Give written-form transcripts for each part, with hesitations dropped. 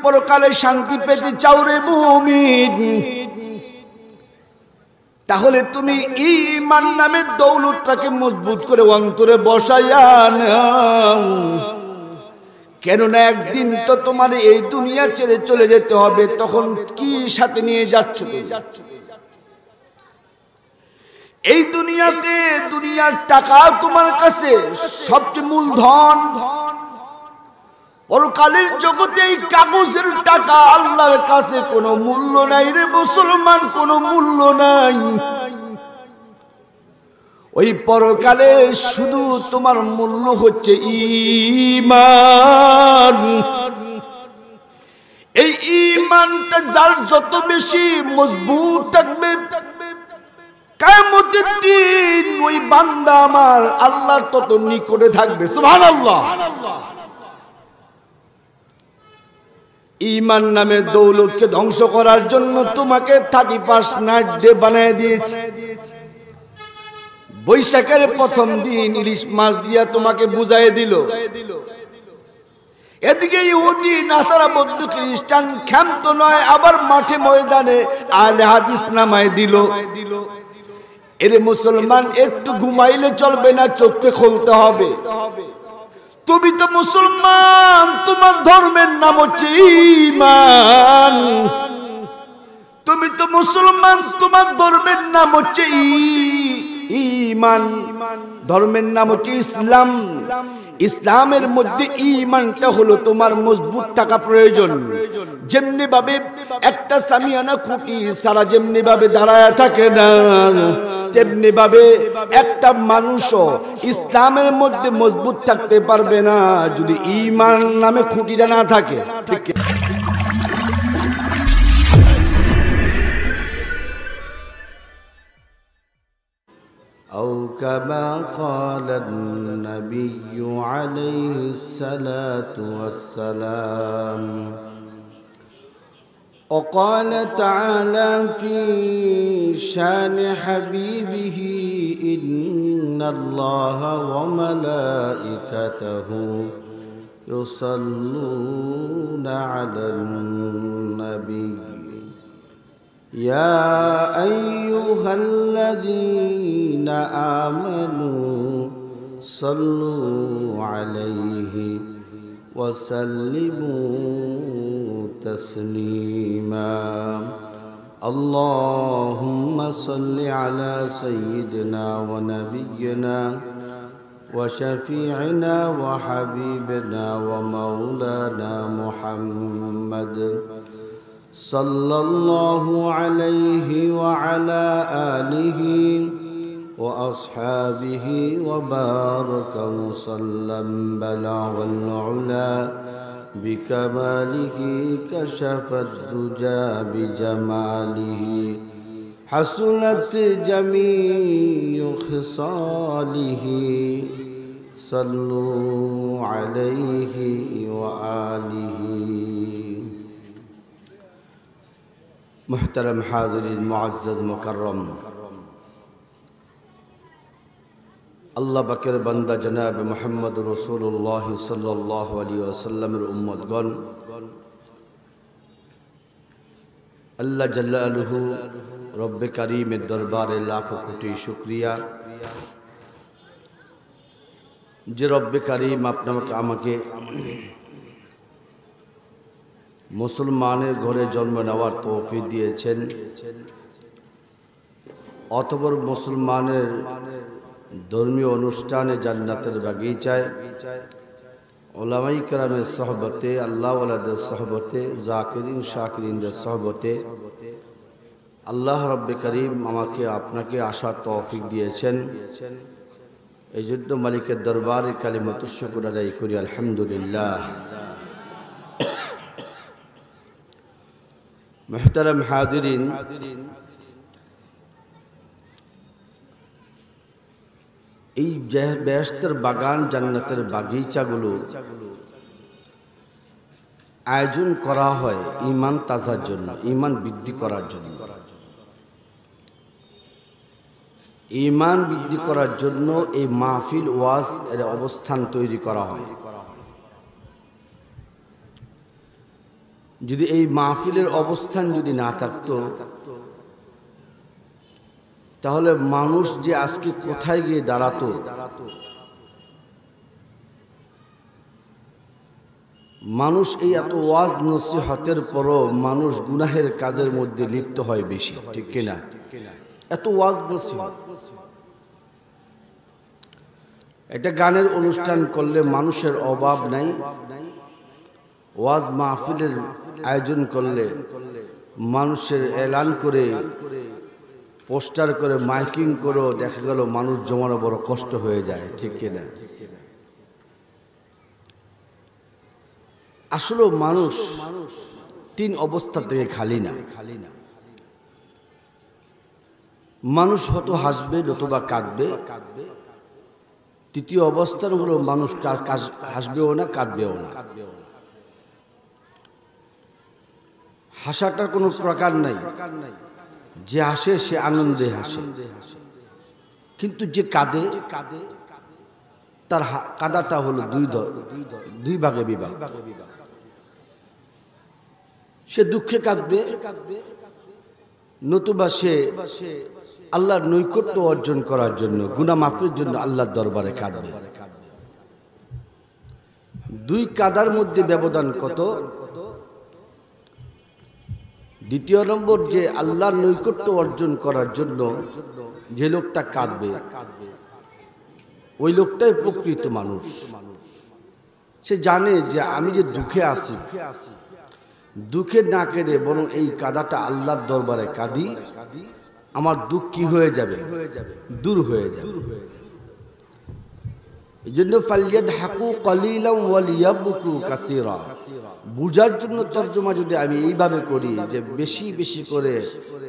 পরকালে শান্তি পেতে চাও রে মুমিন, তাহলে তুমি ঈমান নামের দৌলতটাকে মজবুত করে অন্তরে বসাইয়া নাও। কেননা একদিন তো তোমার এই দুনিয়া ছেড়ে চলে যেতে হবে, তখন কি সাথে নিয়ে যাচ্ছ? এই দুনিয়াতে দুনিয়ার টাকা তোমার কাছে সবচেয়ে মূলধন। পরকালের জগতে এই কাগজের টাকা আল্লাহর কাছে কোনো মূল্য নাই রে মুসলমান, কোনো মূল্য নাই। ওই পরকালে শুধু তোমার মূল্য হচ্ছে ঈমান। এই ঈমানটা যার যত বেশি মজবুত থাকবে, কিয়ামতের দিন ওই বান্দা আমার আল্লাহর তত নিকটে থাকবে। সুবহানাল্লাহ। ঈমান নামের দৌলতকে ধ্বংস করার জন্য তোমাকে 31 নাইট ডে বানিয়ে দিয়েছে। বৈশাখের প্রথম দিন ইলিশ মাছ দিয়া তোমাকে বুঝাই দিল। এদিকে ইহুদি নাসারা বৌদ্ধ খ্রিস্টান ক্ষান্ত নয়, আবার মাঠে ময়দানে আহলে হাদিস নামায় দিল। এরে মুসলমান, একটু ঘুমাইলে চলবে না, চোখকে খুলতে হবে। তুমি তো মুসলমান, তোমার ধর্মের নাম হচ্ছে ঈমান। তুমি তো মুসলমান, তোমার ধর্মের নাম হচ্ছে ঈমান। ধর্মের নাম হচ্ছে ইসলাম। ইসলামের মধ্যে ঈমানটা হলো তোমার মজবুত থাকা প্রয়োজন। যেমনি ভাবে একটা সামিয়ানা খুঁটি সারা যেমনি ভাবে দাঁড়ায় থাকে না, তেমনি ভাবে একটা মানুষও ইসলামের মধ্যে মজবুত থাকতে পারবে না যদি ঈমান নামে খুঁটিটা না থাকে। ঠিক أو كما قال النبي عليه الصلاة والسلام. وقال تعالى في شان حبيبه إن الله وملائكته يصلون على النبي يا أيها الذين آمنوا صلوا عليه وسلموا تسليما. اللهم صل على سيدنا ونبينا وشفيعنا وحبيبنا ومولانا محمد صلى الله عليه وعلى آله وأصحابه وبارك وسلم. بلغ العلا بكماله كشف الدجى بجماله حسنت جميع خصاله صلوا عليه وآله. محترم حاضرین معزز مکرم, আল্লাহ পাকের বান্দা জনাব মুহাম্মদ রাসূলুল্লাহ সাল্লাল্লাহু আলাইহি ওয়াসাল্লামের উম্মতগণ, আল্লাহ জাল্লালুহু রব্বে কারীমের দরবারে লাখো কোটি শুকরিয়া যে রব্বে কারীম আপনাকে আমাকে মুসলমানের ঘরে জন্ম নেওয়ার তৌফিক দিয়েছেন। অতঃপর মুসলমানের ধর্মীয় অনুষ্ঠানে জান্নাতের বাগিচায় উলামায়ে কেরামের সোহবতে, আল্লাহ ওয়ালাদের সোহবতে, জাকিরিন শাকিরিনদের সোহবতে আল্লাহ রব্বে কারীম আমাকে আপনাকে আসার তৌফিক দিয়েছেন। এই জন্য মালিকের দরবারে কালিমাতুশ শুকর আদায় করি আলহামদুলিল্লাহ। মুহতারাম হাজিরিন, এই বেহেশতের বাগান, জান্নাতের বাগিচাগুলো আয়োজন করা হয় ঈমান তাজার জন্য, ঈমান বৃদ্ধি করার জন্য। ঈমান বৃদ্ধি করার জন্য এই মাহফিল ওয়াজ এর অবস্থান তৈরি করা হয়। যদি এই মাহফিলের অবস্থান যদি না থাকতো, তাহলে মানুষ যে আজকে কোথায় গিয়ে দাঁড়াতো। মানুষ এই এত ওয়াজ নসিহতের পরও মানুষ গুনাহের কাজের মধ্যে লিপ্ত হয় বেশি, ঠিক কিনা? এত ওয়াজ নসিহত, একটা গানের অনুষ্ঠান করলে মানুষের অভাব নাই, ওয়াজ মাহফিলের আয়োজন করলে মানুষের এলান করে পোস্টার করে মাইকিং করেও দেখা গেল মানুষ জমানো বড় কষ্ট হয়ে যায়, ঠিক কিনা? আসলে মানুষ তিন অবস্থা থেকে খালি না। মানুষ হয়তো হাসবে নতুবা কাঁদবে। তৃতীয় অবস্থান হলো মানুষ হাসবেও না কাঁদবেও না। হাসাটার কোনো প্রকার নাই, যে হাসে সে আনন্দে হাসে, কিন্তু যে কাঁদে তার কাঁদাটা হলো দুই ভাগে বিভাগ। সে দুঃখে কাঁদবে নতুবা সে আল্লাহর নৈকট্য অর্জন করার জন্য, গুনাহ মাফের জন্য আল্লাহর দরবারে কাঁদবে। দুই কাঁদার মধ্যে ব্যবধান কত? দ্বিতীয় নম্বর, যে আল্লাহর নৈকট্য অর্জন করার জন্য যে লোকটা কাঁদবে ওই লোকটাই প্রকৃত মানুষ। সে জানে যে আমি যে দুঃখে আছি, দুঃখে না কেঁদে বরং এই কাঁদাটা আল্লাহর দরবারে কাঁদি, আমার দুঃখ কি হয়ে যাবে? দূর হয়ে যাবে। এই জন্য ফালইয়াদহাকু কালিলাম ওয়ালিয়াবকু কাসীরা, বুঝার জন্য তরজমা যদি আমি এইভাবে করি যে বেশি বেশি করে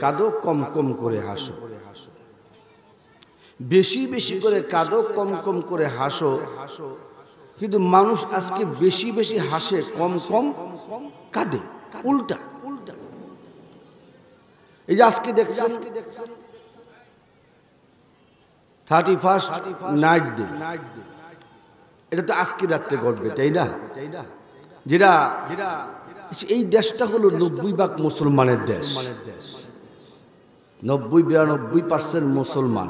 কাঁদো, কম কম করে হাসো। বেশি বেশি করে কাঁদো, কম কম করে হাসো। কিন্তু মানুষ আজকে বেশি বেশি হাসে, কম কম কাঁদে, উল্টা। এই যে আজকে দেখছেন 31st নাইট ডে, এটা তো আজকে রাত্রে ঘটবে, তাই না? যেটা এই দেশটা হলো 90% মুসলমানের দেশ, 90-92% মুসলমান।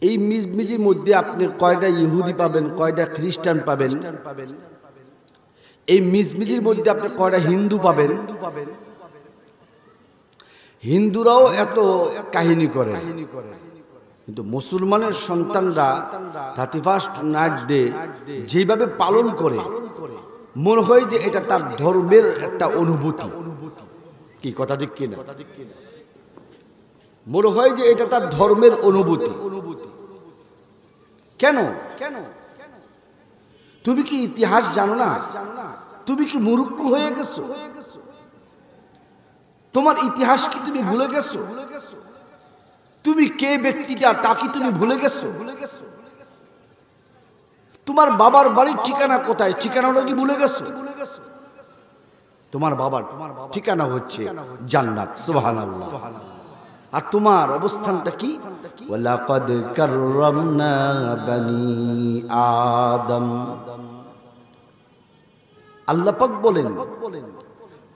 এই মিজমিজির মধ্যে আপনি কয়টা ইহুদি পাবেন, কয়টা খ্রিস্টান পাবেন? এই মিজমিজির মধ্যে আপনি কয়টা হিন্দু পাবেন? হিন্দুরাও এত কাহিনী করে, কিন্তু মুসলমানের সন্তানরা 31st নাইট ডে যেভাবে পালন করে মনে হয় যে এটা তার ধর্মের একটা অনুভূতি। কি কথা ঠিক কিনা? মনে হয় যে এটা তার ধর্মের অনুভূতি। কেন? তুমি কি ইতিহাস জানো না? তুমি কি মূর্খ হয়ে গেছো? তোমার ইতিহাস কি তুমি ভুলে গেছো? তুমি কে ব্যক্তিটা তা কি তুমি ভুলে গেছো? তোমার বাবার বাড়ির ঠিকানা কোথায়, ঠিকানাটা কি ভুলে গেছো? তোমার বাবার ঠিকানা হচ্ছে জান্নাত, সুবহানাল্লাহ। আর তোমার অবস্থানটা কি? ওয়ালাকাদ কাররামনা বানি আদম। আল্লাহ পাক বলেন,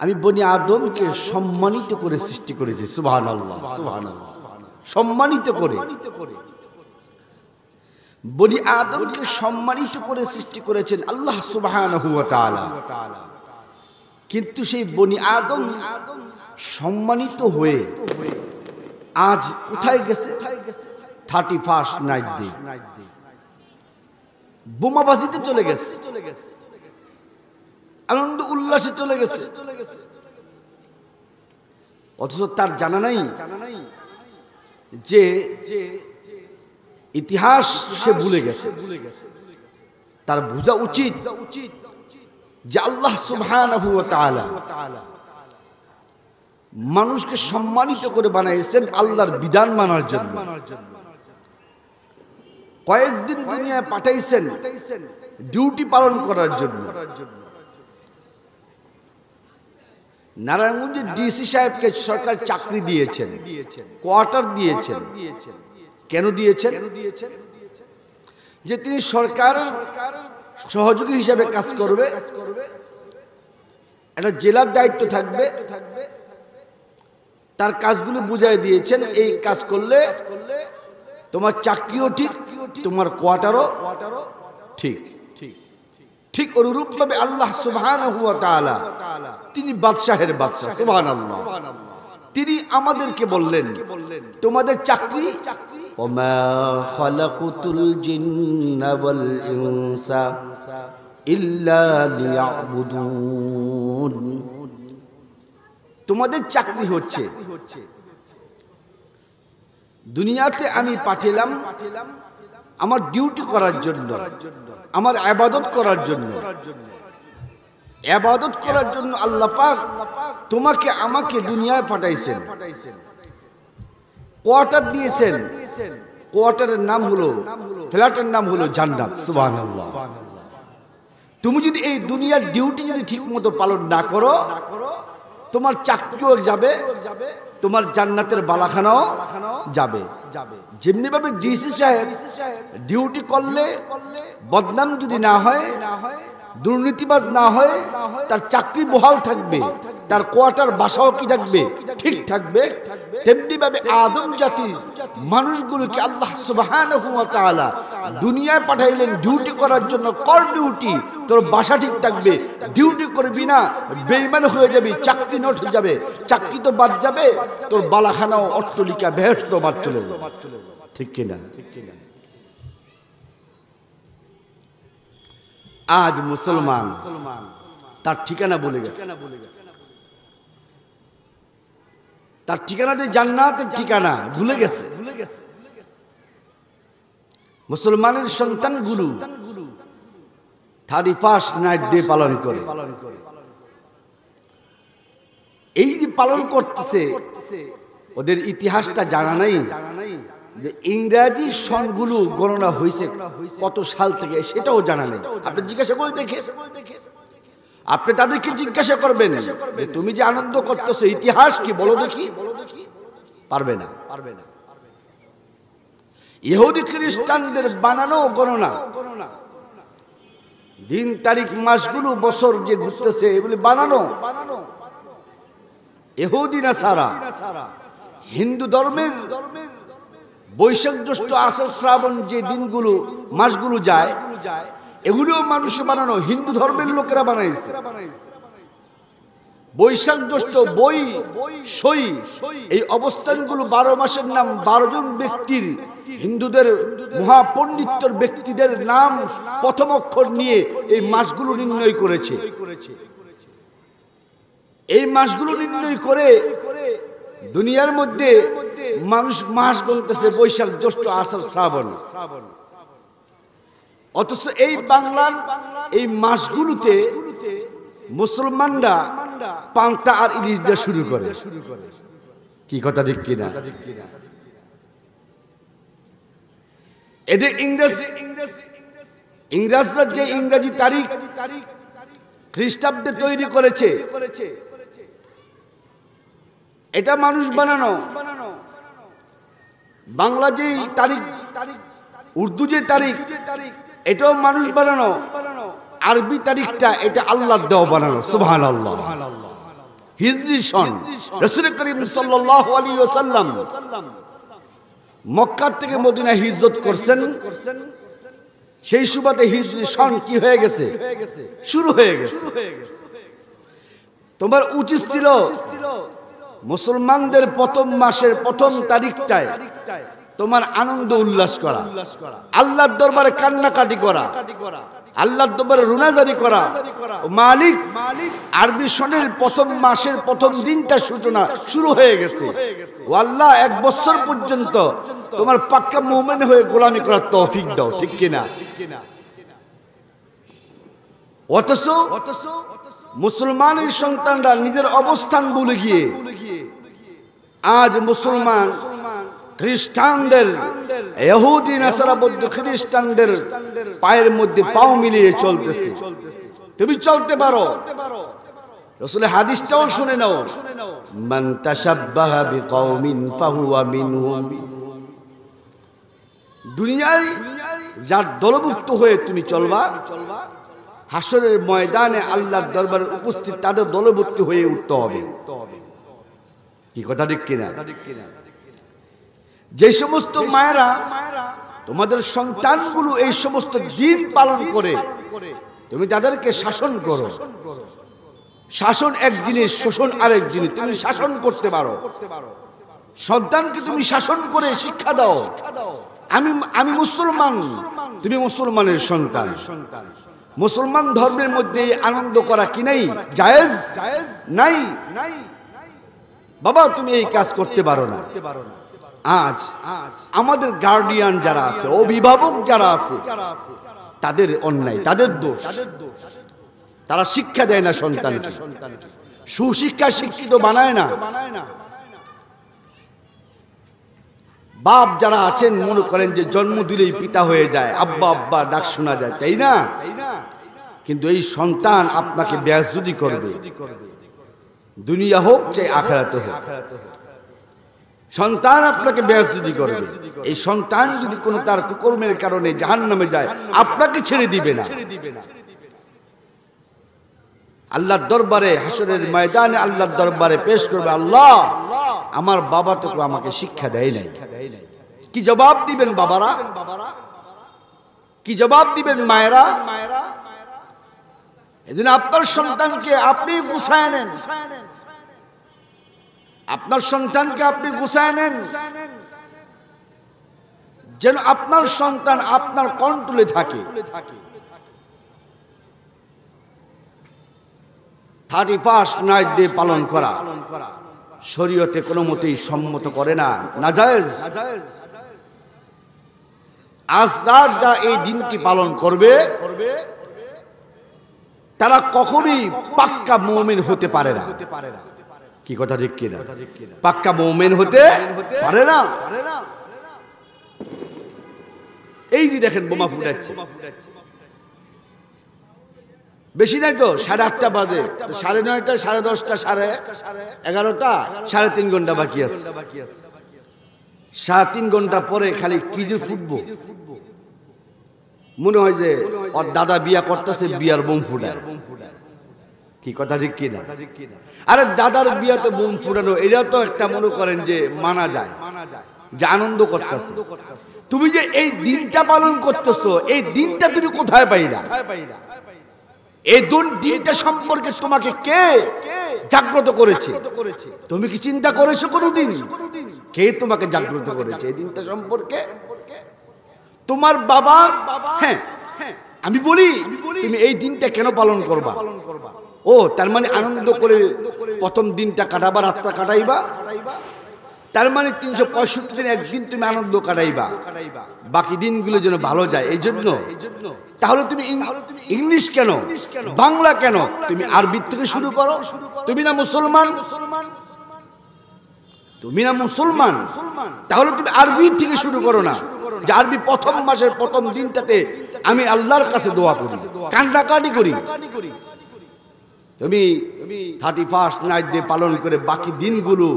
আমি বনি আদমকে সম্মানিত করে সৃষ্টি করেছি, সুবহানাল্লাহ, সুবহানাল্লাহ। সম্মানিত করে, বনি আদমকে সম্মানিত করে সৃষ্টি করেছেন আল্লাহ সুবহানাহু ওয়া তাআলা। কিন্তু সেই বনি আদম সম্মানিত হয়ে আজ কোথায় গেছে? 31st নাইট ডে বোমাবাজিতে চলে গেছে, আনন্দ উল্লাসে চলে গেছে। অথচ তার জানা নাই যে ইতিহাস সে ভুলে গেছে। তার বোঝা উচিত যে আল্লাহ সুবহানাহু ওয়া তাআলা মানুষকে সম্মানিত করে বানাইছেন আল্লাহর বিধান মানার জন্য। কয়েকদিন দুনিয়ায় পাঠাইছেন ডিউটি পালন করার জন্য। নারায়ণগঞ্জের ডিসি সাহেবকে সরকার চাকরি দিয়েছেন, কোয়ার্টার দিয়েছেন। কেন দিয়েছেন? যে তিনি সরকার সহযোগী হিসাবে কাজ করবে একটা জেলার দায়িত্ব থাকবে, তার কাজগুলো বুঝাই দিয়েছেন, এই কাজ করলে তোমার চাকরিও ঠিক, তোমার কোয়ার্টারও ঠিক। ঠিক অনুরূপ ভাবে আল্লাহ সুবহানাহু ওয়া তাআলা তিনি বাদশাহের বাদশা, সুবহানাল্লাহ। তিনি আমাদেরকে বললেন তোমাদের চাকরি, ওমা খালাকুতুল জিন্না ওয়াল ইনসা ইল্লা লিয়াবুদুন। তোমাদের চাকরি হচ্ছে দুনিয়াতে আমি পাঠালাম আমার ডিউটি করার জন্য, আমার ইবাদত করার জন্য। ইবাদত করার জন্য আল্লাহ পাক তোমাকে আমাকে দুনিয়ায় পাঠাইছেন, কোয়ার্টার দিয়েছেন। কোয়ার্টারের নাম হলো, ফ্ল্যাটের নাম হলো জান্নাত, সুবহানাল্লাহ। তুমি যদি এই দুনিয়ার ডিউটি যদি ঠিক মতো পালন না করো, তোমার চাকরিও যাবে, তোমার জান্নাতের বালাখানাও যাবে। যেমনি ভাবে ডিসি সাহেব ডিউটি করলে বদনাম যদি না হয়, দুর্নীতিবাজ না হয়, তার চাকরি বহাল থাকবে, তার কোয়ার্টার বাসাও কি থাকবে, ঠিক থাকবে। তেমনি ভাবে আদম জাতির মানুষগুলোকে আল্লাহ সুবহানাহু ওয়া তাআলা দুনিয়ায় পাঠাইলেন ডিউটি করার জন্য। কর ডিউটি, তোর বাসা ঠিক থাকবে। ডিউটি করবি না, বেঈমান হয়ে যাবি, চাকরি নট হয়ে যাবে, চাকরি তো বাদ যাবে, তোর বালাখানাও অট্টালিকা বেহেশত বাদ চলে যাবে। ঠিক কিনা? আজ মুসলমান তার ঠিকানা বলে গেছে, তার ঠিকানা যে জান্নাতের ঠিকানা ভুলে গেছে। মুসলমানের সন্তানগুলো 31st নাইট ডে পালন করে। এই যে পালন করতেছে, ওদের ইতিহাসটা জানা নাই যে ইংরেজি সনগুলো গণনা হয়েছে কত সাল থেকে, সেটাও জানা নেই। আপনি জিজ্ঞাসা করে দেখে, আপনি তাদেরকে জিজ্ঞাসা করবেন যে তুমি যে আনন্দ করতেছো ইতিহাস কি বলো দেখি, পারবে না। ইহুদি খ্রিস্টানদের বানানো গণনা, দিন তারিখ মাসগুলো বছর যে ঘুরতেছে এগুলি বানানো। ইহুদি নাসারা হিন্দু ধর্মের বৈশাখ জ্যৈষ্ঠ আষাঢ় শ্রাবণ যে দিনগুলো মাসগুলো যায়, এগুলোও মানুষে বানানো, হিন্দু ধর্মের লোকেরা বানাইছে। বৈশাখ জ্যৈষ্ঠ বই সই এই অবস্থানগুলো 12 মাসের নাম, 12 জন ব্যক্তির, হিন্দুদের মহাপণ্ডিত্যের ব্যক্তিদের নাম প্রথম অক্ষর নিয়ে এই মাসগুলো নির্ণয় করেছে। এই মাসগুলো নির্ণয় করে দুনিয়ার মধ্যে মানুষ মাস গুনতেছে বৈশাখ জ্যৈষ্ঠ আষাঢ় শ্রাবণ। অথচ এই বাংলার এই মাসগুলোতে মুসলমানরা পান্তা আর ইলিশ দিয়ে শুরু করে। কি কথা ঠিক কিনা? এদের ইংরেজরা যে ইংরেজি তারিখ খ্রিস্টাব্দে তৈরি করেছে, এটা মানুষ বানানো। বাংলা যে তারিখ, উর্দু যে তারিখ, এটাও মানুষ বানানো। আরবি তারিখটা এটা আল্লাহর দেওয়া বানানো, সুবহানাল্লাহ। হিজরি সন, রাসূল করিম সাল্লাল্লাহু আলাইহি ওয়াসাল্লাম মক্কা থেকে মদিনা হিজরত করছেন, সেই সুবাদে হিজরি সন কি হয়ে গেছে, শুরু হয়ে গেছে। তোমার উচিত ছিল মুসলমানদের প্রথম মাসের প্রথম তারিখটায় তোমার আনন্দ উল্লাস করা, আল্লাহর দরবারে কান্নাকাটি করা, আল্লাহর দরবারে রুনাজারি করা। মালিক আরবি সনের প্রথম মাসের প্রথম দিনটা সূচনা শুরু হয়ে গেছে। ও আল্লাহ, 1 বছর পর্যন্ত তোমার পাক্কা মুমিন হয়ে গোলামি করার তৌফিক দাও। ঠিক কিনা? অথচ মুসলমানের সন্তানরা নিজের অবস্থান ভুলে গিয়ে আজ মুসলমান খ্রিস্টানদের, ইহুদি নাসারা বৌদ্ধ খ্রিস্টানদের পায়ের মধ্যে পাও মিলিয়ে চলতেছে। তুমি চলতে পারো, রাসূলের হাদিসটাও শুনে নাও, মান তাশাব্বাহা বিকওমিন ফাহুয়া মিনহুম। দুনিয়ায় যার দলভুক্ত হয়ে তুমি চলবা, হাসরের ময়দানে আল্লাহর দরবারে উপস্থিত তাদের দলভুক্তি হয়ে উঠতে হবে। কি কথা ঠিক কিনা? যে সমস্ত মায়েরা তোমাদের সন্তানগুলো এই সমস্ত দিন পালন করে তুমি তাদেরকে শাসন করো। শাসন এক জিনিস, শোষণ আরেক জিনিস। তুমি শাসন করতে পারো, সন্তানকে তুমি শাসন করে শিক্ষা দাও। আমি মুসলমান, তুমি মুসলমানের সন্তান। মুসলমান ধর্মের মধ্যে আনন্দ করা কি নাই? জায়েজ নাই। বাবা তুমি এই কাজ করতে পারো না। আজ আমাদের গার্ডিয়ান যারা আছে, অভিভাবক যারা আছে, তাদের অন্যায়, তাদের দোষ। তারা শিক্ষা দেয় না সন্তানকে, সুশিক্ষা শিক্ষিত বানায় না। বাপ যারা আছেন মনে করেন যে জন্ম দিলেই পিতা হয়ে যায়, আব্বা আব্বা ডাক শোনা যায়, তাই না? কিন্তু এই সন্তান আপনাকে বেয়াজ্জতি করবে, দুনিয়া হোক চাই আখিরাতে হোক। সন্তান আপনাকে বেয়াজ্জতি করবে। এই সন্তান যদি কোনো তার কুকর্মের কারণে জাহান্নামে যায়, আপনাকে ছেড়ে দিবে না। আল্লাহর দরবারে, হাসরের ময়দানে আল্লাহর দরবারে পেশ করবে, আল্লাহ আমার বাবা তো আমাকে শিক্ষা দেয় নাই। কি জবাব দিবেন বাবারা? কি জবাব দিবেন মায়েরা? এজন্য আপনার সন্তানকে আপনি গুছায় নেন, আপনার সন্তানকে আপনি গুছায় নেন, যেন আপনার সন্তান আপনার কন্ট্রোলে থাকে। 31st নাইট ডে পালন করা শরীয়তে কোনো মতেই সম্মত করে না, নাজায়েজ। আজ রাত যা এই দিনটি পালন করবে তারা কখনোই পাক্কা মুমিন হতে পারে না। কি কথা ঠিক কিনা? পাক্কা মুমিন হতে পারে না। এই যে দেখেন বোমা ফুটাচ্ছে, বেশি নাই তো, 8:30 বাজে, 9:30, 10:30, 11:30, 3.5 ঘন্টা বাকি আছে। 3.5 ঘন্টা পরে খালি কি যে ফুটবো, মনে হয় যে ওর দাদা বিয়া করতেছে, বিয়ার বোম ফুটায়। কি কথা ঠিক কিনা? আরে দাদার বিয়াতে বোম ফুটানো, এটা তো একটা মনে করেন যে মানা যায়, যে আনন্দ করতেছে। তুমি যে এই দিনটা পালন করতেছো, এই দিনটা তুমি কোথায় পাইলা? এই দিনটা সম্পর্কে তোমাকে কে জাগ্রত করেছে? তুমি কি চিন্তা করেছো কোনোদিন কে তোমাকে জাগ্রত করেছে এই দিনটা সম্পর্কে? তোমার বাবা। হ্যাঁ, আমি বলি তুমি এই দিনটা কেন পালন করবা? ও তার মানে আনন্দ করে প্রথম দিনটা কাটাবা, রাতটা কাটাইবা, তার মানে 365 দিন একদিন তুমি আনন্দ কাটাইবা, বাকি দিনগুলো যেন ভালো যায়। এই জন্য তাহলে তুমি ইংলিশ কেন, বাংলা কেন? তুমি আরবি থেকে শুরু করো। তুমি না মুসলমান, তুমি না মুসলমান, তাহলে তুমি আরবি থেকে শুরু করো না, যে আরবি প্রথম মাসের প্রথম দিনটাতে আমি আল্লাহর কাছে দোয়া করি, কান্দাকাটি করি। তুমি 31st নাইট ডে পালন করে বাকি দিনগুলো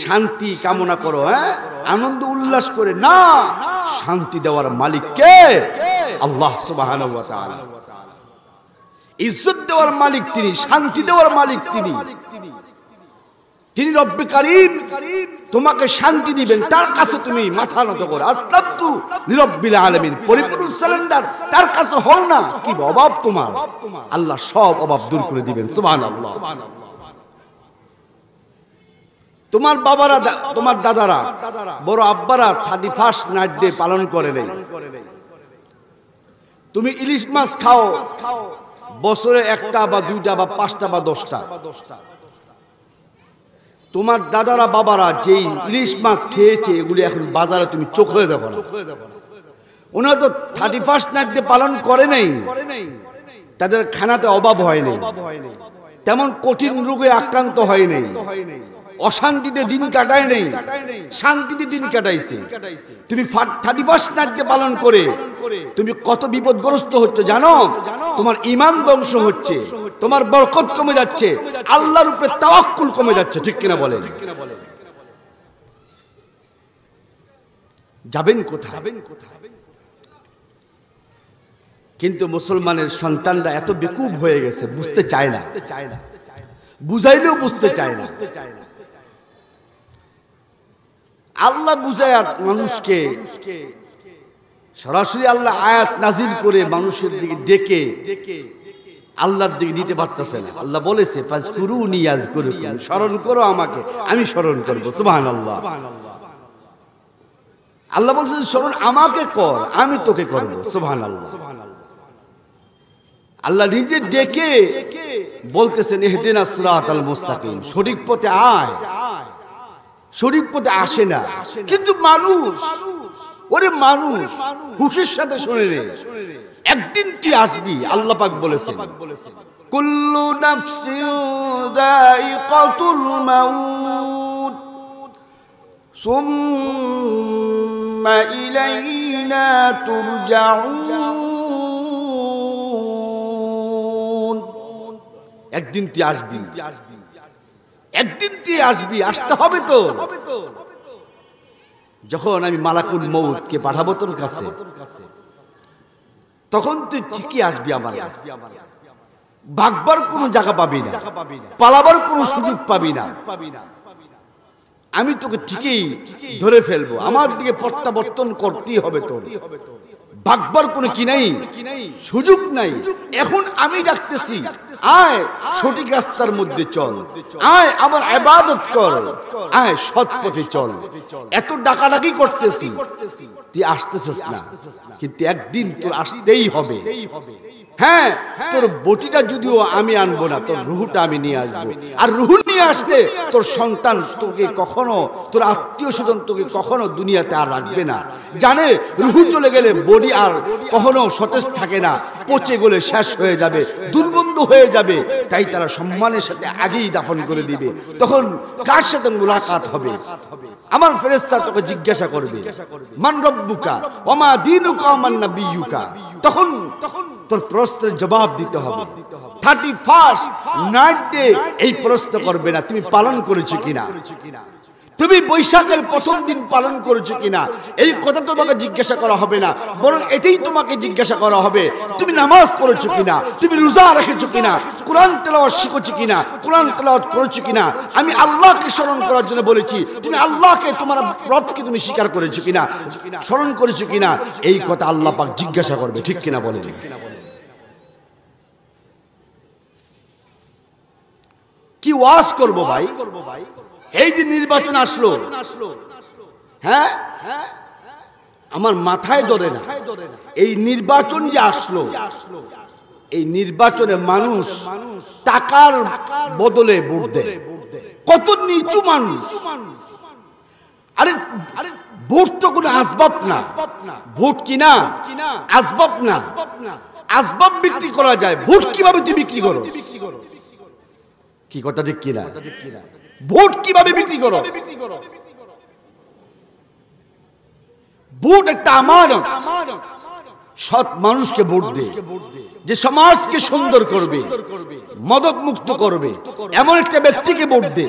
শান্তি কামনা করো, হ্যাঁ, আনন্দ উল্লাস করে না। শান্তি দেওয়ার মালিক কে? আল্লাহ সুবহানাহু ওয়া তাআলা। ইজ্জত দেওয়ার মালিক তিনি, শান্তি দেওয়ার মালিক তিনি। তিনি রব্বে কারীম, তোমাকে শান্তি দিবেন, তার কাছে তুমি মাথা নত করো। আসলামতু লিরাব্বিল আলামিন, পরিপূর্ণ সারেন্ডার, তার কাছে হও না। কি অভাব তোমার, আল্লাহ সব অভাব দূর করে দিবেন। সুবহানাল্লাহ। তোমার বাবারা, তোমার দাদারা, বড় আব্বারা 31st নাইট ডে পালন করে নেই। তুমি ইলিশ মাছ খাও বছরে 1টা বা 2টা বা 5টা বা 10টা। তোমার দাদারা বাবারা যেই ইলিশ মাছ খেয়েছে এগুলি এখন বাজারে তুমি চোখে দেখো না। ওনারা তো 31st নাইট ডে পালন করে নাই, তাদের খানাতে অভাব হয় নাই, তেমন কঠিন রোগে আক্রান্ত হয় নাই, অশান্তিতে দিন কাটায় নেই, শান্তিতে দিন কাটাইছে। তুমি 31st নাইট ডে পালন করে তুমি কত বিপদগ্রস্ত হচ্ছে জানো? তোমার ঈমান ধ্বংস হচ্ছে, তোমার বরকত কমে যাচ্ছে, আল্লাহর উপরে তাওয়াক্কুল কমে যাচ্ছে। ঠিক কিনা বলেন? যাবেন কোথায়? কিন্তু মুসলমানের সন্তানরা এত বেকুব হয়ে গেছে, বুঝতে চায় না, বুঝাইলেও বুঝতে চায় না। আল্লাহ বুঝায় মানুষকে, সরাসরি আল্লাহ আয়াত নাজিল করে মানুষের দিকে ডেকে আল্লাহর দিকে নিতে পারতেছে না। আল্লাহ বলেছে ফাজকুরুনি আযকুরুকুম, স্মরণ করো আমাকে, আমি স্মরণ করব। সুবহানাল্লাহ। আল্লাহ বলছেন স্মরণ আমাকে কর, আমি তোকে করব। সুবহানাল্লাহ। আল্লাহ নিজে ডেকে বলতেছেন ইহদিনাস সিরাতাল মুস্তাকিম, সঠিক পথে আয়। সঠিক পথে আসে না, কিন্তু মানুষ, ওরে মানুষ হুশের সাথে শুনে নে, একদিন তুই আসবি। আল্লাহ পাক বলেছেন কুল্লু নাফসিন যায়িকাতুল মাউত সুম্মা ইলাইনা তুরজাউন। একদিন তুই আসবি, একদিন তুই আসবি, আসতে হবে তো। যখন আমি মালাকুল মউতকে পাঠাবো তোর কাছে, তখন তুই ঠিকই আসবি আমার কাছে। ভাগবার কোনো জায়গা পাবি না, পালাবার কোনো সুযোগ পাবি না। আমি তোকে ঠিকই ধরে ফেলবো, আমার দিকে প্রত্যাবর্তন করতেই হবে তোর। ভাগবার কোনো কি নাই, সুযোগ নাই। এখন আমি ডাকতেছি, আয় সঠিক রাস্তার মধ্যে চল, আয় আমার ইবাদত কর, আয় সৎ পথে চল। এত ডাকাডাকি করতেছি, তুই আসতেছিস না, কিন্তু একদিন তোর আসতেই হবে। হ্যাঁ, তোর বটিটা যদিও আমি আনবো না, তোর রুহুটা আমি নিয়ে আসবো। আর রুহু নিয়ে আসতে তোর সন্তান তোকে কখনো, তোর আত্মীয় স্বজন তোকে কখনো দুনিয়াতে আর রাখবে না। জানে রুহু চলে গেলে বডি আর কখনো সতেজ থাকে না, পচে গলে শেষ হয়ে যাবে, দুর্গন্ধ হয়ে যাবে। তাই তারা সম্মানের সাথে আগেই দাফন করে দিবে। তখন কার সাথে মুলাকাত হবে? আমার ফেরেশতা তোকে জিজ্ঞাসা করবে মান রব্বুকা ওয়া মা দীনুকা ওয়া মান নাবিয়্যুকা। তখন তোর প্রশ্নের জবাব দিতে হবে। 31st নাইট ডে এই প্রশ্ন করবে না তুমি পালন করেছো কিনা, তুমি বৈশাখের প্রথম দিন পালন করেছো কিনা, এই কথা তোমাকে জিজ্ঞাসা করা হবে না। বরং এটাই তোমাকে জিজ্ঞাসা করা হবে তুমি নামাজ পড়েছো কিনা, তুমি রোজা রেখেছো কিনা, কোরআন তেলাওয়াত শিখেছো কিনা, কোরআন তেলাওয়াত করেছো কিনা। আমি আল্লাহকে স্মরণ করার জন্য বলেছি, তুমি আল্লাহকে, তোমার রবকে তুমি স্বীকার করেছো কিনা, স্মরণ করেছো কিনা। এই কথা আল্লাহ পাক জিজ্ঞাসা করবে, ঠিক কিনা বলেন? কি ওয়াজ করব ভাই? এই যে নির্বাচন আসলো, হ্যাঁ আমার মাথায় ধরে না। এই নির্বাচন যে আসলো, এই নির্বাচনে মানুষ টাকার বদলে ভোট দেয়। কত নিচু মানুষ! আরে ভোট তো কোনো আসবাব না, ভোট কি না আসবাব না। আসবাব বিক্রি করা যায়, ভোট কিভাবে তুই বিক্রি করো? কি কথা ঠিক কিনা? ভোট কিভাবে বিক্রি করো? ভোট একটা আমানত। সৎ মানুষকে ভোট দে, যে সমাজকে সুন্দর করবে, মদক মুক্ত করবে, এমন একটা ব্যক্তিকে ভোট দে।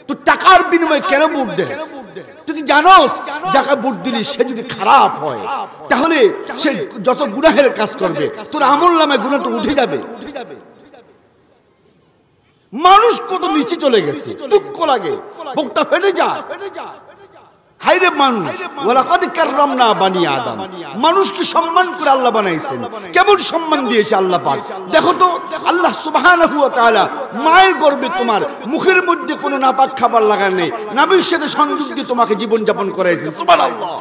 তো টাকার বিনিময়ে কেন ভোট দে? তুই কি জানোস যাকে ভোট দিলি সে যদি খারাপ হয় তাহলে সে যত গুনাহের কাজ করবে তোর আমলনামায় গুনাহটা উঠে যাবে। মানুষ কত নিচে চলে গেছে, দুঃখ লাগে, বুকটা ফেটে যায়। হায়রে মানুষ, ওয়ালাকাদ কাররামনা বানি আদম। মানুষকে সম্মান করে আল্লাহ বানাইছেন। কেমন সম্মান দিয়েছে আল্লাহ পাক দেখো তো। আল্লাহ সুবহানাহু ওয়া তাআলা মায়ের গর্ভে তোমার মুখের মধ্যে কোনো নাপাক খাবার লাগান নেই, নবীর সাথে সংযোগ দিয়ে তোমাকে জীবন যাপন করাইছেন। সুবহানাল্লাহ।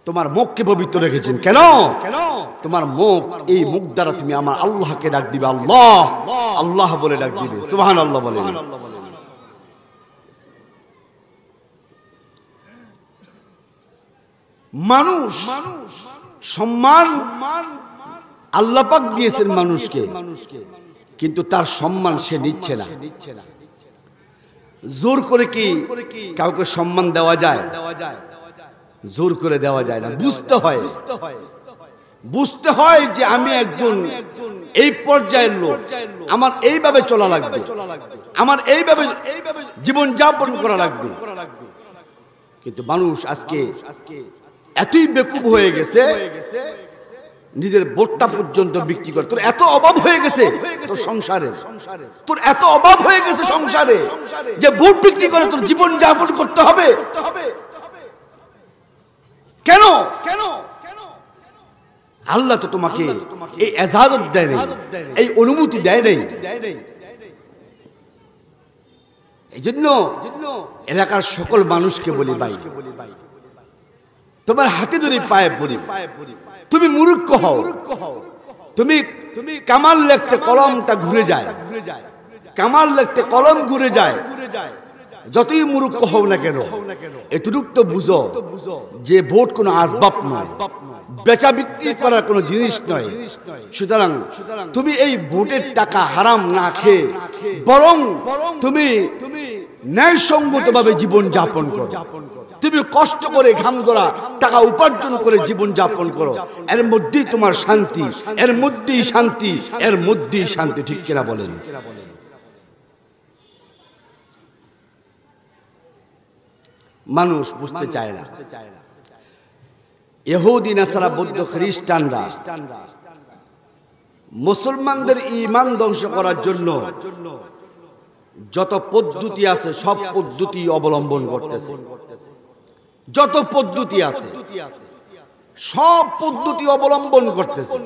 তোমার মুখকে পবিত্র রেখেছেন। কেন? তোমার মুখ, এই মুখ দ্বারা তুমি আমার আল্লাহকে ডাক দিবে, আল্লাহ আল্লাহ বলে ডাক দিবে। সুবহানাল্লাহ বলেন। মানুষ সম্মান আল্লাহ পাক দিয়েছেন মানুষকে, কিন্তু তার সম্মান সে নিচ্ছে না। জোর করে কি কাউকে সম্মান দেওয়া যায়? জোর করে দেওয়া যায় না। বুঝতে হয় যে আমি একজন এই পর্যায়ের লোক, আমার এইভাবে চলা লাগবে, আমার এইভাবে জীবন যাপন করা লাগবে। কিন্তু মানুষ আজকে এতই বেকুব হয়ে গেছে, নিজের ভোটটা পর্যন্ত বিক্রি করে। তোর এত অভাব হয়ে গেছে তোর সংসারে, তোর এত অভাব হয়ে গেছে সংসারে যে ভোট বিক্রি করে তোর জীবন যাপন করতে হবে। কেন? আল্লাহ তো তোমাকে এই এজাজত দেয় নাই, এই অনুমতি দেয় নাই। এই জন্য এলাকার সকল মানুষকে বলি, ভাই তোমার হাতে ধরে পায়ে পড়ি, তুমি মূর্খ হও। তুমি কামাল লিখতে কলমটা ঘুরে যায়, কামাল লিখতে কলম ঘুরে যায়। যতই মূর্খ হও না কেন, এতটুক তো বুঝো যে ভোট কোনো আসবাব নয়, বেচা বিক্রি করার কোনো জিনিস নয়। সুতরাং তুমি এই ভোটের টাকা হারাম না খেয়ে বরং তুমি ন্যায়সঙ্গতভাবে জীবন যাপন করো। তুমি কষ্ট করে ঘাম ধরা টাকা উপার্জন করে জীবন যাপন করো। এর মধ্যেই তোমার শান্তি, এর মধ্যেই শান্তি, এর মধ্যেই শান্তি। ঠিক কিনা বলেন? মানুষ বুঝতে চায় না। ইহুদি, নাসারা, বৌদ্ধ, খ্রিস্টানরা মুসলমানদের ঈমান ধ্বংস করার জন্য যত পদ্ধতি আছে সব পদ্ধতি অবলম্বন করতেছে। যত পদ্ধতি আছে সব পদ্ধতি অবলম্বন করতেছে।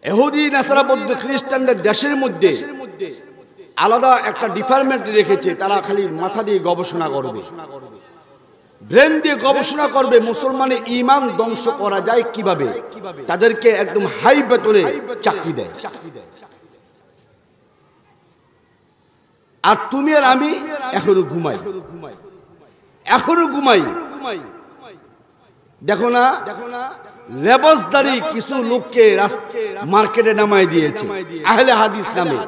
ইহুদি, নাসারা, বৌদ্ধ, খ্রিস্টানদের দেশের মধ্যে আলাদা একটা ডিপার্টমেন্ট রেখেছে। তারা খালি মাথা দিয়ে গবেষণা করবে, ব্রেন দিয়ে গবেষণা করবে মুসলমানের ঈমান ধ্বংস করা যায় কিভাবে। তাদেরকে একদম হাই বেতনে চাকরি দেয়। আর তুমি আর আমি এখনো ঘুমাই, এখনো ঘুমাই। দেখো না, লেবাসদারি কিছু লোককে মার্কেটে নামাই দিয়েছে আহলে হাদিস নামে।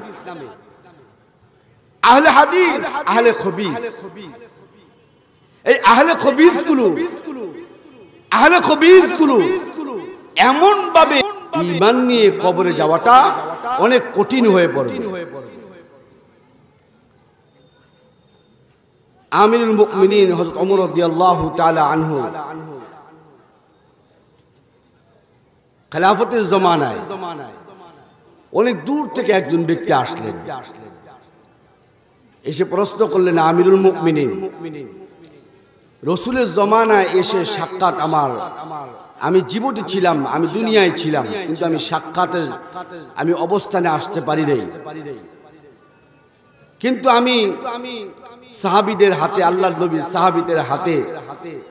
আহলে হাদিস, আহলে খবিস। এই আহলে খবিস গুলো এমন ভাবে ঈমান নিয়ে কবরে যাওয়াটা অনেক কঠিন হয়ে পড়ে। আমিরুল মুমিনিন হযরত ওমর রাদিয়াল্লাহু তাআলা আনহু খেলাফতের জমানায় অনেক দূর থেকে একজন ব্যক্তি আসলেন, এসে প্রশ্ন করলেন, আমিরুল মুমিনিন, রাসূলের জমানায় এসে সাক্ষাৎ আমার, আমি জীবিত ছিলাম, আমি দুনিয়ায় ছিলাম, কিন্তু আমি সাক্ষাতের আমি অবস্থানে আসতে পারি নাই। কিন্তু আমি সাহাবীদের হাতে, আল্লাহর নবীর সাহাবীদের হাতে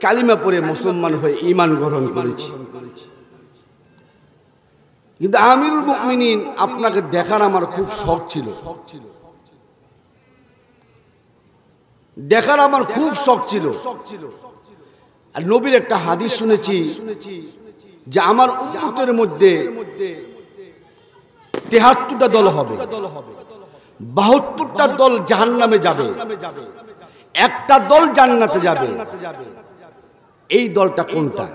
কালিমা পড়ে মুসলমান হয়ে ঈমান গ্রহণ করেছি। কিন্তু আমিরুল মুমিনিন, আপনাকে দেখার আমার খুব শখ ছিল, দেখার আমার খুব শখ ছিল। আর নবীর একটা হাদিস শুনেছি যে আমার উম্মতের মধ্যে ৭৩টা দল হবে, ৭২টা দল জাহান্নামে যাবে, একটা দল জান্নাতে যাবে। এই দলটা কোনটা?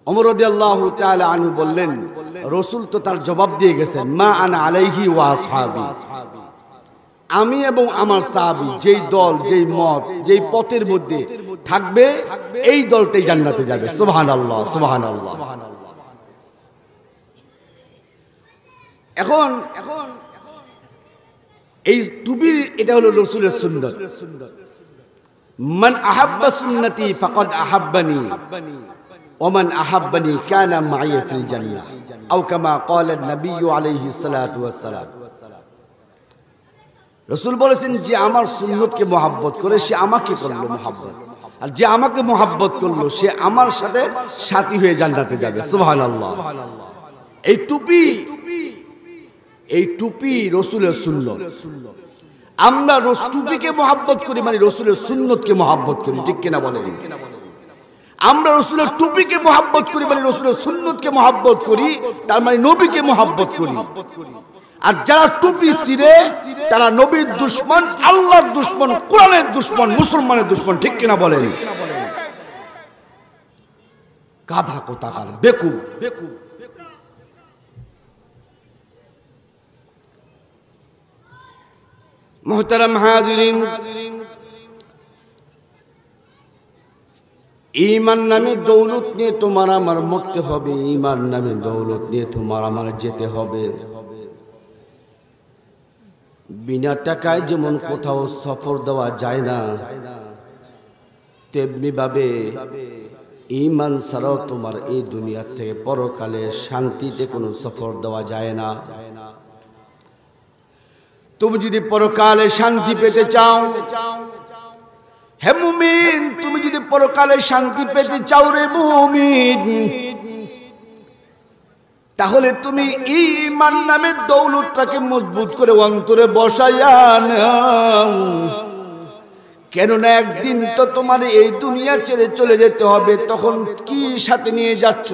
ওমর রাদিয়াল্লাহু তাআলা আনহু বললেন, রাসূল তো তার জবাব দিয়ে গেছেন, মা আনা আলাইহি ওয়া আসহাবি, আমি এবং আমার সাহাবী যেই দল, যেই মত, যেই পথের মধ্যে থাকবে এই দলটাই জান্নাতে যাবে। সুবহানাল্লাহ, সুবহানাল্লাহ। এখন এই টুপি, এটা হলো রাসূলের সুন্নাত। মান আহাব্বা সুন্নতি ফাকাদ আহাব্বানি ওয়া মান আহাব্বানি কানা মাইয়া ফিল জান্নাহ আও কামা ক্বালা নবী আলাইহিস সালাতু ওয়াস সালাম। রাসূল বলেছেন, যে আমার সুন্নতকে মহব্বত করে সে আমাকে করলো মহব্বত, আর যে আমাকে মহব্বত করলো সে আমার সাথে সাথী হয়ে জান্নাতে যাবে। সুবহানাল্লাহ। এই টুপি রাসূলের সুন্নত। আমরা টুপিকে মহব্বত করি মানে রাসূলের সুন্নতকে মহব্বত করি। ঠিক কিনা বলেন? আমরা রাসূলের টুপিকে মহব্বত করি মানে রাসূলের সুন্নতকে মহব্বত করি, তার মানে নবীকে মহব্বত করি। আর যারা টুপি ছিঁড়ে তারা নবীর দুশমন, আল্লাহর দুশমন, কোরআনের দুশমন, মুসলমানের দুশমন। ঠিক কিনা বলেন? গাধা কোথাকার, বেকুব। মুহতারাম হাজিরিন, ঈমান নামে দৌলত নিয়ে তোমার আমার মরতে হবে, ঈমান নামে দৌলত নিয়ে তোমার আমার যেতে হবে। বিনা টাকায় যেমন কোথাও সফর দেওয়া যায় না, তেমনি ভাবে ঈমান ছাড়াও তোমার এই দুনিয়া থেকে পরকালে শান্তিতে কোনো সফর দেওয়া যায় না। তুমি যদি পরকালে শান্তি পেতে চাও, হে মুমিন, তুমি যদি পরকালে শান্তি পেতে চাও রে মুমিন, তাহলে তুমি ঈমান নামে দৌলতটাকে মজবুত করে অন্তরে বসাইয়া নাও। কেননা একদিন তো তোমার এই দুনিয়া ছেড়ে চলে যেতে হবে, তখন কি সাথে নিয়ে যাচ্ছ?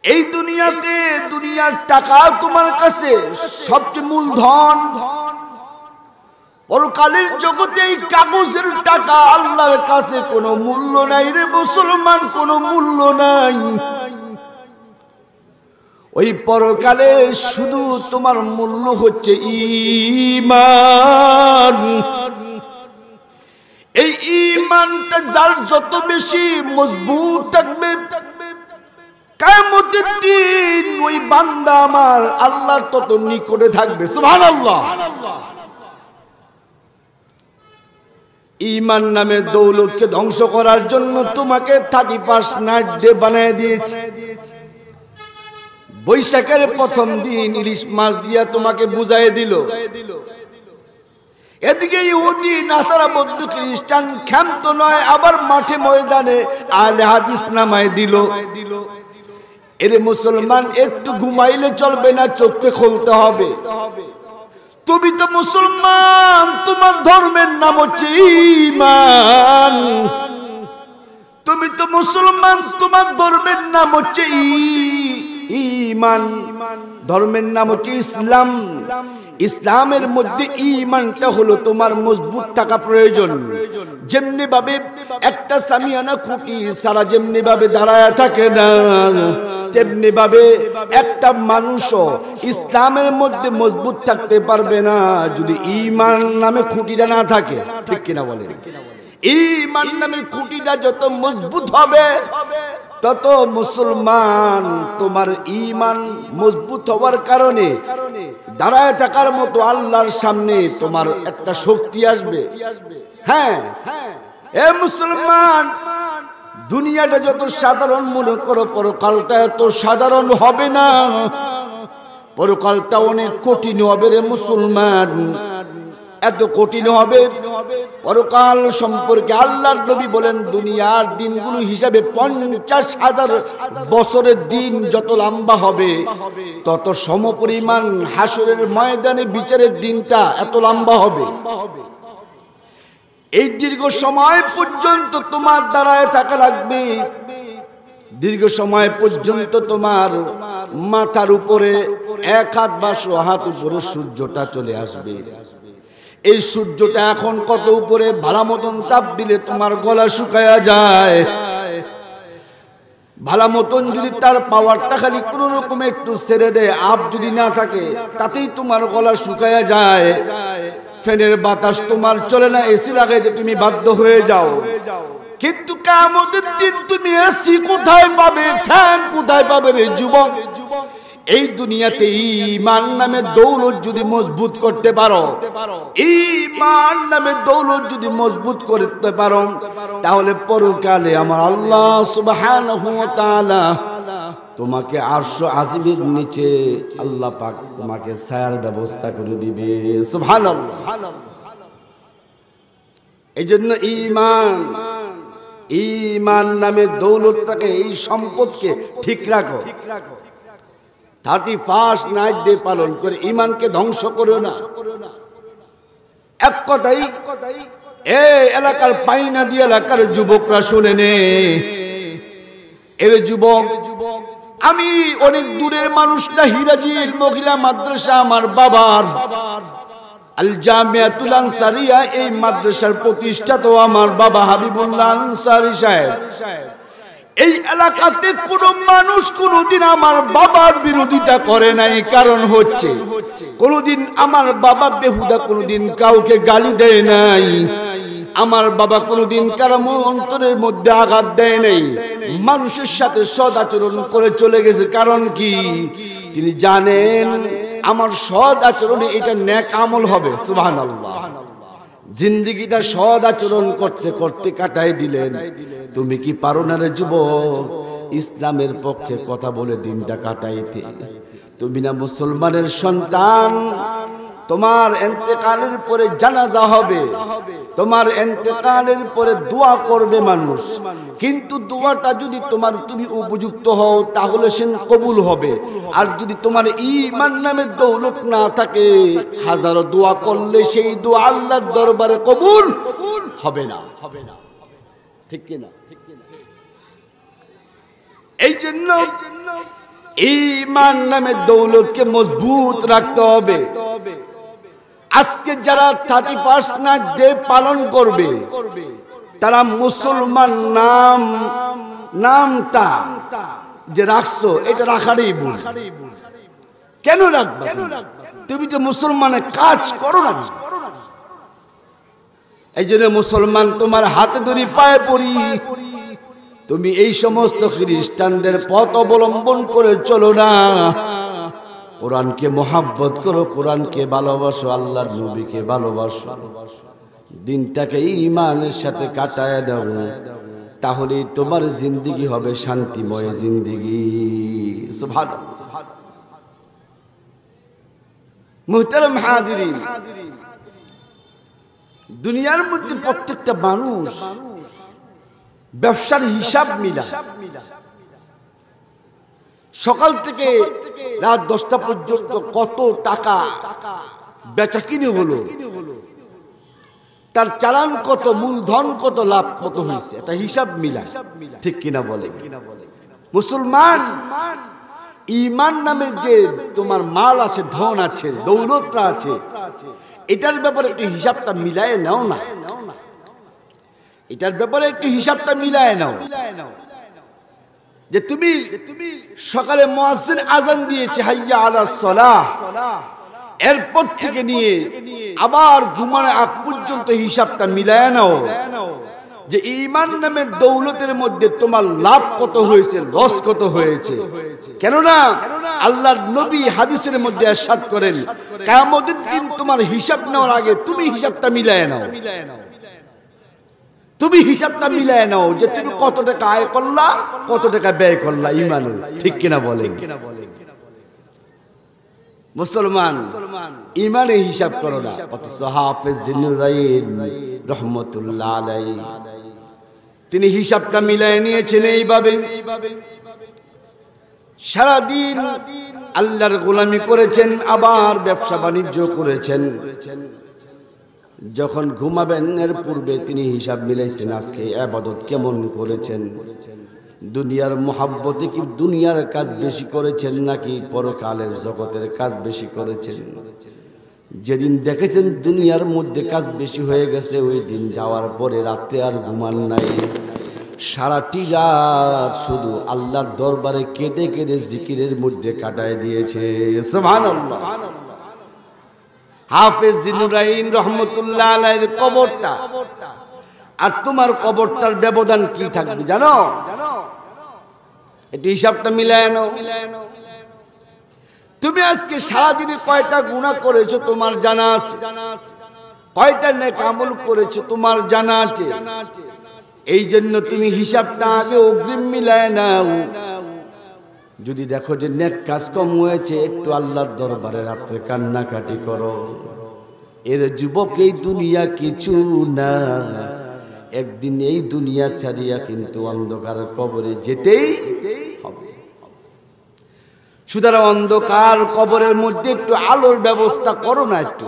এই দুনিয়াতে দুনিয়ার টাকা তোমার কাছে সবচেয়ে মূলধন। পরকালের জগতে এই কাগজের টাকা আল্লাহর কাছে কোনো মূল্য নাই রে মুসলমান, কোনো মূল্য নাই। ওই পরকালে শুধু তোমার মূল্য হচ্ছে ঈমান। এই ঈমানটা যার যত বেশি মজবুত থাকবে, কিয়ামতের দিন ওই বান্দা আমার আল্লাহর তত নিকটে থাকবে। সুবহানাল্লাহ। ঈমান নামে দৌলতকে ধ্বংস করার জন্য তোমাকে 31 নাইট ডে বানিয়ে দিয়েছে। বৈশাখের প্রথম দিন ইলিশ মাছ দিয়া তোমাকে বুঝাই দিল। এদিকে ইহুদি নাসারা বৌদ্ধ খ্রিস্টান ক্ষান্ত নয়, আবার মাঠে ময়দানে আহলে হাদিস নামায় দিল। এরে মুসলমান, একটু ঘুমাইলে চলবে না, চোখকে খুলতে হবে। তুমি তো মুসলমান, তোমার ধর্মের নাম হচ্ছে ঈমান। তুমি তো মুসলমান, তোমার ধর্মের নাম হচ্ছে ঈমান। ধর্মের নাম হচ্ছে ইসলাম। ইসলামের মধ্যে ঈমানটা হলো তোমার মজবুত থাকা প্রয়োজন। যেমনি ভাবে একটা সামিয়ানা খুঁটি সারা যেমনি ভাবে দাঁড়ায় থাকে না, তেমনি ভাবে একটা মানুষও ইসলামের মধ্যে মজবুত থাকতে পারবে না যদি ঈমান নামে খুঁটিটা না থাকে। ঠিক কিনা বলেন? ঈমান নামে খুঁটিটা যত মজবুত হবে, তত মুসলমান তোমার ঈমান মজবুত হওয়ার কারণে দাঁড়ায় থাকার মতো আল্লাহর সামনে তোমার একটা শক্তি আসবে। হ্যাঁ, এ মুসলমান, দুনিয়াটা যত সাধারণ মনে করো, পরকালটা এত সাধারণ হবে না। পরকালটা অনেক কঠিন হবে রে মুসলমান, এত কঠিন হবে। পরকাল সম্পর্কে আল্লাহর নবী বলেন, দুনিয়ার দিনগুলো হিসাবে 50,000 বছরের দিন যত লম্বা হবে, তত সমপরিমাণ হাসরের ময়দানে বিচারের দিনটা এত লম্বা হবে। এই দীর্ঘ সময় পর্যন্ত তোমার দাঁড়ায় থাকা লাগবে। দীর্ঘ সময় পর্যন্ত তোমার মাথার উপরে 1 হাত বা 100 হাত উপরে সূর্যটা চলে আসবে। এই সূর্যটা এখন কত উপরে, ভালো মতন তাপ দিলে তোমার গলা শুকায়া যায়। ভালো মতন যদি তার পাওয়ারটা খালি কোনো রকমে একটু ছেড়ে দেয়, আপ যদি না থাকে, তাতেই তোমার গলা শুকায়া যায়। ফ্যানের বাতাস তোমার চলে না, এসি লাগাইতে তুমি বাধ্য হয়ে যাও। কিন্তু কিয়ামতের দিন তুমি এসি কোথায় পাবে, ফ্যান কোথায় পাবে রে যুবক? এই দুনিয়াতে ঈমান নামে দৌলত যদি মজবুত করতে পারো, ঈমান নামে দৌলত যদি মজবুত করতে পারো, তাহলে পরকালে আমার আল্লাহ সুবহানাহু ওয়া তাআলা তোমাকে আরশ আজিমের নিচে আল্লাহ পাক তোমাকে ছায়ার ব্যবস্থা করে দিবে। সুবহানাল্লাহ। এইজন্য ঈমান নামে দৌলতটাকে, এই সম্পদকে ঠিক রাখো। 31 নাইট ডে পালন করে ঈমানকে ধ্বংস করো না। এক কথাই এই এলাকার পাইনা দিয়ে এলাকার যুবকরা শুনে নে। এর যুবক, আমি অনেক দূরের মানুষ না, হিরাজিল মহিলা মাদ্রাসা আমার বাবার, আল জামিয়াতুল আনসারিয়া, এই মাদ্রাসার প্রতিষ্ঠাতা আমার বাবা হাবিবুল্লাহ আনসারী সাহেব। এই এলাকাতে কোনো মানুষ কোনোদিন আমার বাবার বিরোধিতা করে নাই। কারণ হচ্ছে, কোনোদিন আমার বাবা বেহুদা কোনোদিন কাউকে গালি দেয় নাই, আমার বাবা কোনোদিন কারো অন্তরের মধ্যে আঘাত দেয় নাই, মানুষের সাথে সৎ আচরণ করে চলে গেছে। কারণ কি? তিনি জানেন আমার সৎ আচরণে এটা নেক আমল হবে। সুবহানাল্লাহ। জিন্দেগিটা সৎ আচরণ করতে করতে কাটাই দিলেন। তুমি কি পারো না রে যুবক ইসলামের পক্ষে কথা বলে দিনটা কাটাইতে? তুমি না মুসলমানের সন্তান, তোমার ইন্তেকালের পরে জানাজা হবে, তোমার ইন্তেকালের পরে দোয়া করবে মানুষ, কিন্তু দোয়াটা যদি তুমি উপযুক্ত হও তাহলে সে কবুল হবে। আর যদি তোমার ঈমান নামের দৌলত না থাকে, হাজারো দোয়া করলে সেই দোয়া আল্লাহর দরবারে কবুল হবে না। ঠিক কি না? এই জন্য ঈমান নামের দৌলতকে মজবুত রাখতে হবে। আজকে যারা 31 নাইট ডে পালন করবে, তারা মুসলমান নামটা যে রাখছো এটা রাখারই ভুল। কেন রাখবে? তুমি তো মুসলমানের কাজ করো না। এই জন্য মুসলমান তোমার হাতে ধরি পায়ে পড়ি, তুমি এই সমস্ত খ্রিস্টানদের পথ অবলম্বন করে চলো না। কোরআনকে মহাব্বত করো, কোরআনকে ভালোবাসো, আল্লাহর নবীকে ভালোবাসো, দিনটাকে ঈমানের সাথে কাটায় দাও, তাহলেই তোমার জিন্দেগি হবে শান্তিময় জিন্দেগি। সুবহানাল্লাহ। মুহতারাম হাজিরিন, দুনিয়ার মধ্যে প্রত্যেকটা মানুষ ব্যবসার হিসাব মিলা। সকাল থেকে রাত 10টা পর্যন্ত কত টাকা বেচা কিনে হলো, তার চালান কত, মূলধন কত, লাভ কত হয়েছে, এটা হিসাব মিলা। ঠিক কিনা বলে? মুসলমান ঈমান নামে যে তোমার মাল আছে, ধন আছে, দৌলতটা আছে, এটার ব্যাপারে একটু হিসাবটা মিলায় নাও না। এটার ব্যাপারে একটু হিসাবটা মিলায় নাও। যে তুমি সকালে মুয়াজ্জিন আযান দিয়েছে হাইয়া আলাস সালাহ, এরপর থেকে নিয়ে আবার ঘুমানোর আগ পর্যন্ত হিসাবটা মিলায় নাও যে ঈমান নামের দৌলতের মধ্যে তোমার লাভ কত হয়েছে, লস কত হয়েছে। কেননা আল্লাহর নবী হাদিসের মধ্যে ইরশাদ করেন, কিয়ামতের দিন তোমার হিসাব নেওয়ার আগে তুমি হিসাবটা মিলায় নাও। তুমি হিসাবটা মিলায় নাও যে তুমি কত টাকা আয় করলা, কত টাকা ব্যয় করলা ঈমানে। ঠিক কিনা বলেন? মুসলমান ঈমানে হিসাব করো না। অথচ হাফেজ জিন্নুরাইন রহমাতুল্লাহ আলাইহি তিনি হিসাবটা মিলায় নিয়েছেন এইভাবে। সারাদিন আল্লাহর গোলামি করেছেন, আবার ব্যবসা বাণিজ্য করেছেন। যখন ঘুমাবেন এর পূর্বে তিনি হিসাব মিলাইছেন আজকে ইবাদত কেমন করেছেন, দুনিয়ার মহাব্বতে কি দুনিয়ার কাজ বেশি করেছেন নাকি পরকালের জগতের কাজ বেশি করেছেন। যেদিন দেখেছেন দুনিয়ার মধ্যে কাজ বেশি হয়ে গেছে, ওই দিন যাওয়ার পরে রাতে আর ঘুমান নাই, সারাটি রাত শুধু আল্লাহর দরবারে কেঁদে কেঁদে জিকিরের মধ্যে কাটায় দিয়েছে। সুবহানাল্লাহ। হাফেজ জিন্নুরাইন রহমাতুল্লাহ আলাইহির কবরটা আর তোমার কবরটার ব্যবধান কি থাকবে জানো? এটা হিসাবটা মিলায় নাও। তুমি আজকে সারাদিনে কয়টা গুনাহ করেছো তোমার জানা আছে, কয়টা নেক আমল করেছো তোমার জানা আছে। এই জন্য তুমি হিসাবটা আগে অগ্রিম মিলায় নাও। যদি দেখো যে নেক কাজ কম হয়েছে, একটু আল্লাহর দরবারে রাত্রে কান্নাকাটি করো। এর যুবক, এই দুনিয়া কিছু না, একদিন এই দুনিয়া ছাড়িয়া কিন্তু অন্ধকার কবরে যেতেই হবে। সুতরাং অন্ধকার কবরের মধ্যে একটু আলোর ব্যবস্থা করো না। একটু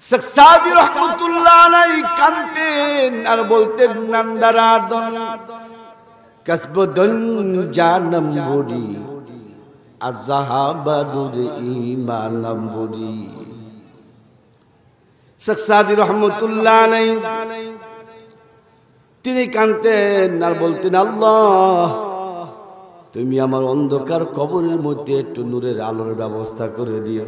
শেখ সাদি রহমাতুল্লাহ আলাইহি কাঁদতেন আর বলতেন, নন্দরাদন কসবদন জানম বুড়ি আযহাবানুর ঈমানম বুড়ি। শেখ সাদি রহমাতুল্লাহ আলাইহি তিনি কাঁদতেন আর বলতেন, আল্লাহ তুমি আমার অন্ধকার কবরের মধ্যে একটু নূরের আলোর ব্যবস্থা করে দিও।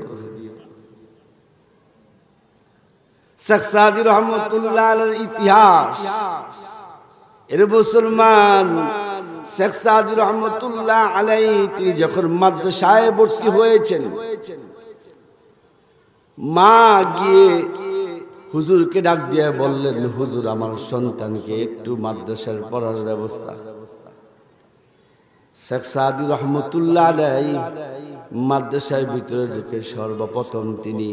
শেখ সাদি রহমতুল্লাহ আলাইহির ইতিহাস। এর মুসলমান শেখ সাদি রহমতুল্লাহ আলাইহি তিনি যখন মাদ্রাসায় ভর্তি হয়েছেন, মা গিয়ে হুজুরকে ডাক দিয়ে বললেন, হুজুর আমার সন্তানকে একটু মাদ্রাসার পড়ার ব্যবস্থা। শেখ সাদি রহমতুল্লাহ আলাইহি মাদ্রাসার ভিতরে ঢুকে সর্বপ্রথম তিনি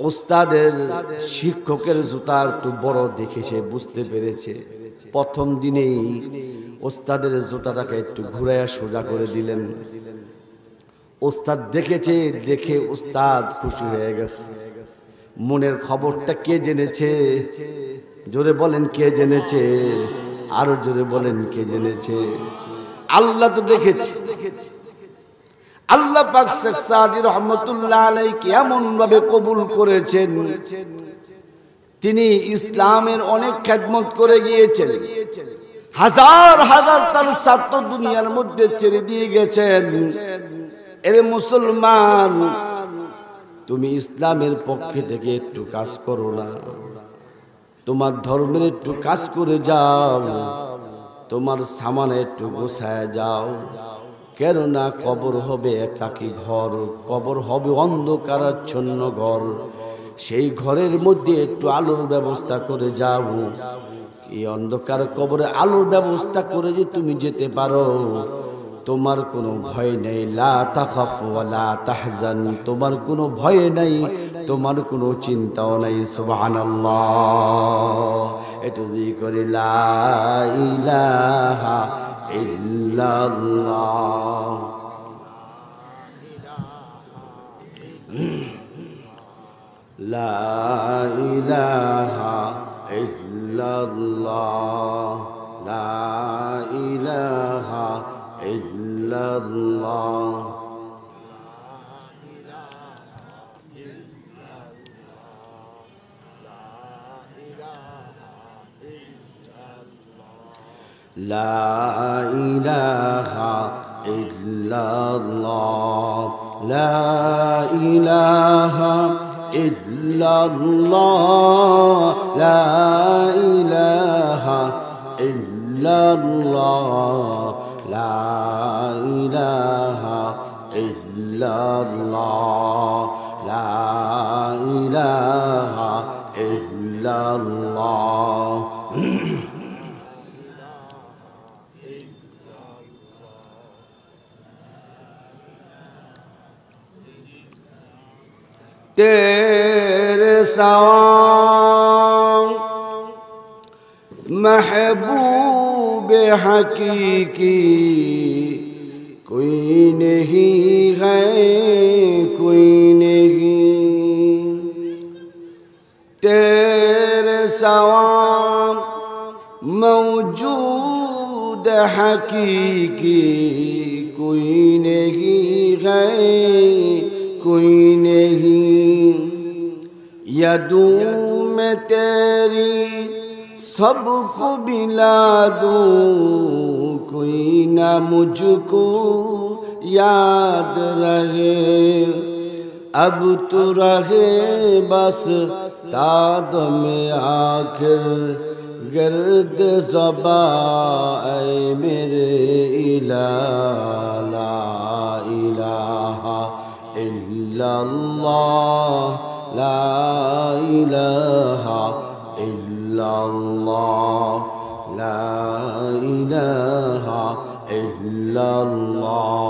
ওস্তাদের শিক্ষকের জুতা একটু বড় দেখে সে বুঝতে পেরেছে। প্রথম দিনেই ওস্তাদের জুতাটাকে একটু ঘুরাইয়া সোজা করে দিলেন। ওস্তাদ দেখেছে, দেখে ওস্তাদ খুশি হয়ে গেছে। মনের খবরটা কে জেনেছে? জোরে বলেন কে জেনেছে? আরো জোরে বলেন কে জেনেছে? আল্লাহ তো দেখেছে। আল্লাহ পাক শেখ সাদি রহমতুল্লাহ আলাইহিকে এমন ভাবে কবুল করেছেন, তিনি ইসলামের অনেক খেদমত করে গিয়েছেন। হাজার হাজার তার ছাত্র দুনিয়ার মধ্যে ছেড়ে দিয়ে গেছেন। এর মুসলমান, তুমি ইসলামের পক্ষে থেকে একটু কাজ করো না, তোমার ধর্মের একটু কাজ করে যাও, তোমার সামানে একটু গোছায় যাও। কেননা কবর হবে একাকী ঘর, কবর হবে অন্ধকারাচ্ছন্ন ঘর। সেই ঘরের মধ্যে একটু আলোর ব্যবস্থা করে যাও। এই অন্ধকার কবরে আলোর ব্যবস্থা করে যে তুমি যেতে পারো, তোমার কোনো ভয় নেই। লা তাখাফ ওয়া লা তাহজান, তোমার কোনো ভয় নাই, তোমার কোনো চিন্তাও নাই। সুবহানাল্লাহ। একটু জিকির লা ইলাহা ইল্লাল্লাহ, লা ইলাহা ইল্লাল্লাহ, লা ইলাহা ইল্লাল্লাহ। লা ইলাহা ইল্লাল্লাহ, লা ইলাহা ইল্লাল্লাহ, লা ইলাহা ইল্লাল্লাহ, লা ইলাহা ইল্লাল্লাহ, লা ইলাহা ইল্লাল্লাহ। तेरे सवां महबूब हकीकी कोई नहीं है, कोई नहीं। तेरे सवां मौजूद हकीकी कोई नहीं है, कोई नहीं। यदूं में तेरी सबको बिला दूं, कोई ना मुझको याद रहे। अब तो रहे बस ताद में आखिर गर्द ज़बा ऐ मेरे इलाहा, ला इलाहा इल्लल्लाह, ला इलाहा इल्लल्लाह, ला इलाहा इल्लल्लाह।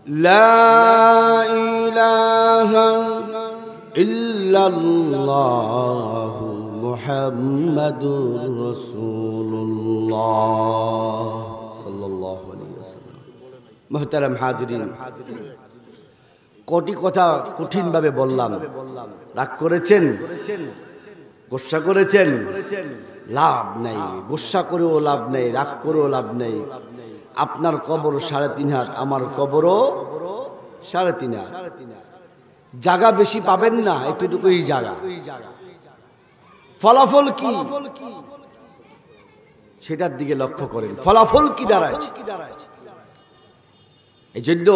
لا إله إلا الله محمد رسول الله صلى الله عليه وسلم। محترم حاضرين, কোটি কথা কঠিন ভাবে বললাম, রাগ করেছেন, গোসা করেছেন, লাভ নাই। গোসা করেও লাভ নাই, রাগ করেও লাভ নাই। আপনার কবর 3.5 হাত, আমার কবরও 3.5 জায়গা বেশি পাবেন না, এতটুকুই জায়গা। ফলাফল কি সেটার দিকে লক্ষ্য করেন, ফলাফল কি দাঁড়াচ্ছে। এই জন্য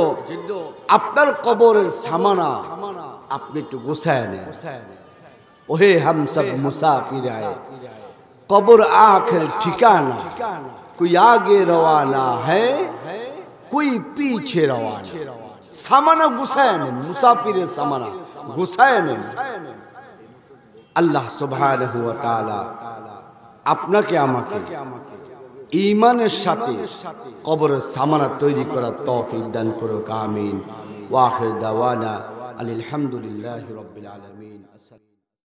আপনার কবরের সামানা আপনি একটু গোছায় নেন। ওহে হাম সব মুসাফির আয়ে, কবর আখির ঠিকানা, कोई आगे रवाना है कोई पीछे रवाना। सामाना गुसाए नेन, मुसाफिरेर सामाना गुसाए नेन। আল্লাহ সুবহানাহু ওয়া তাআলা আপনাকে আমাকে ঈমানের সাথে কবরের সামানা তৈরি করার তৌফিক দান করুক, আমিন। ওয়া আখির দাওয়ানা আলহামদুলিল্লাহি রাব্বিল আলামিন।